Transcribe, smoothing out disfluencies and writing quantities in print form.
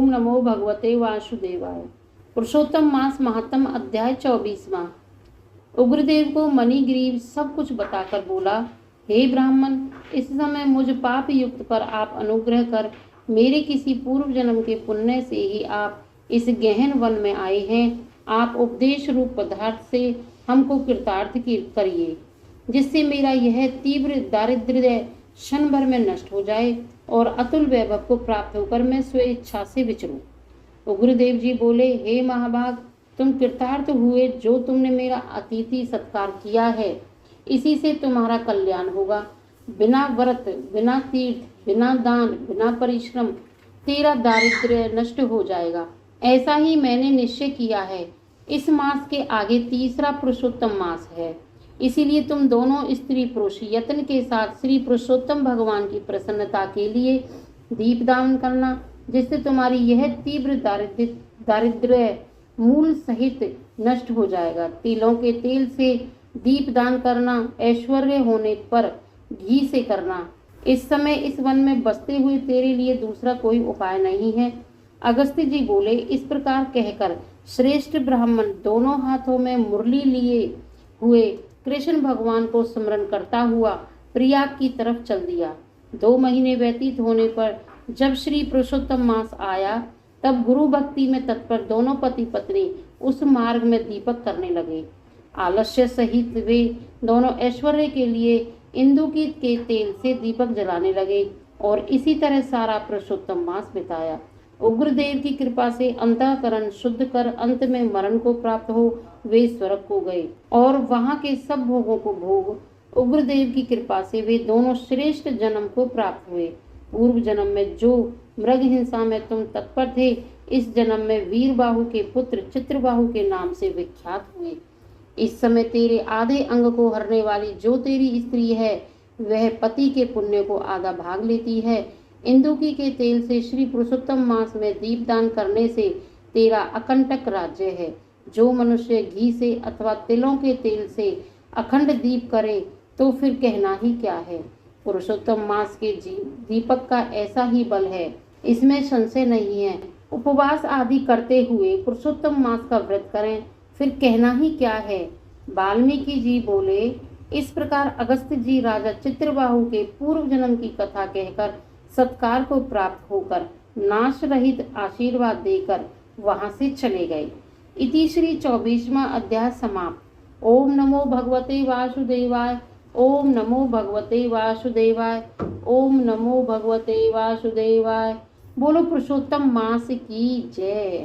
ओम नमो भगवते वासुदेवाय। पुरुषोत्तम मास महात्म अध्याय 24वां। उग्रदेव को मणिग्रीव सब कुछ बताकर बोला, हे ब्राह्मण, इस समय मुझ पाप युक्त पर आप अनुग्रह कर मेरे किसी पूर्व जन्म के पुण्य से ही आप इस गहन वन में आए हैं। आप उपदेश रूप पदार्थ से हमको कृतार्थ करिए, जिससे मेरा यह तीव्र दारिद्र्य क्षण भर में नष्ट हो जाए और अतुल वैभव को प्राप्त होकर मैं स्वेच्छा से विचरूं। उग्रदेव जी बोले, हे महाभाग, तुम कृतार्थ हुए। जो तुमने मेरा अतिथि सत्कार किया है, इसी से तुम्हारा कल्याण होगा। बिना व्रत, बिना तीर्थ, बिना दान, बिना परिश्रम तेरा दारिद्र्य नष्ट हो जाएगा। ऐसा ही मैंने निश्चय किया है। इस मास के आगे तीसरा पुरुषोत्तम मास है, इसीलिए तुम दोनों स्त्री पुरुष यत्न के साथ श्री पुरुषोत्तम भगवान की प्रसन्नता के लिए दीपदान करना, जिससे तुम्हारी यह तीव्र दारिद्र्य मूल सहित नष्ट हो जाएगा। तिलों के तेल से दीपदान करना, ऐश्वर्य होने पर घी से करना। इस समय इस वन में बसते हुए तेरे लिए दूसरा कोई उपाय नहीं है। अगस्त्य जी बोले, इस प्रकार कहकर श्रेष्ठ ब्राह्मण दोनों हाथों में मुरली लिए हुए कृष्ण भगवान को स्मरण करता हुआ प्रयाग की तरफ चल दिया। 2 महीने व्यतीत होने पर जब श्री पुरुषोत्तम मास आया, तब गुरु भक्ति में तत्पर दोनों पति पत्नी उस मार्ग में दीपक करने लगे। आलस्य सहित वे दोनों ऐश्वर्य के लिए इंदुकी के तेल से दीपक जलाने लगे और इसी तरह सारा पुरुषोत्तम मास बिताया। उग्रदेव की कृपा से अंतःकरण शुद्ध कर अंत में मरण को प्राप्त हो वे स्वर्ग को गए और वहां के सब भोगों को भोग उग्रदेव की कृपा से वे दोनों श्रेष्ठ जन्म को प्राप्त हुए। पूर्व जन्म में जो मृग हिंसा में तुम तत्पर थे, इस जन्म में वीरबाहु के पुत्र चित्रबाहु के नाम से विख्यात हुए। इस समय तेरे आधे अंग को हरने वाली जो तेरी स्त्री है, वह पति के पुण्य को आधा भाग लेती है। इंदुकी के तेल से श्री पुरुषोत्तम मास में दीपदान करने से तेरा अकंटक राज्य है। जो मनुष्य घी से अथवा तिलों के तेल से अखंड दीप करे तो फिर कहना ही क्या है। पुरुषोत्तम मास के दीपक का ऐसा ही बल है, इसमें संशय नहीं है। उपवास आदि करते हुए पुरुषोत्तम मास का व्रत करें, फिर कहना ही क्या है। वाल्मीकि जी बोले, इस प्रकार अगस्त्य जी राजा चित्रबाहु के पूर्व जन्म की कथा कहकर सत्कार को प्राप्त होकर नाश रहित आशीर्वाद देकर वहां से चले गए। इति श्री 24वां अध्याय समाप्त। ओम नमो भगवते वासुदेवाय। ओम नमो भगवते वासुदेवाय। ओम नमो भगवते वासुदेवाय। बोलो पुरुषोत्तम मास की जय।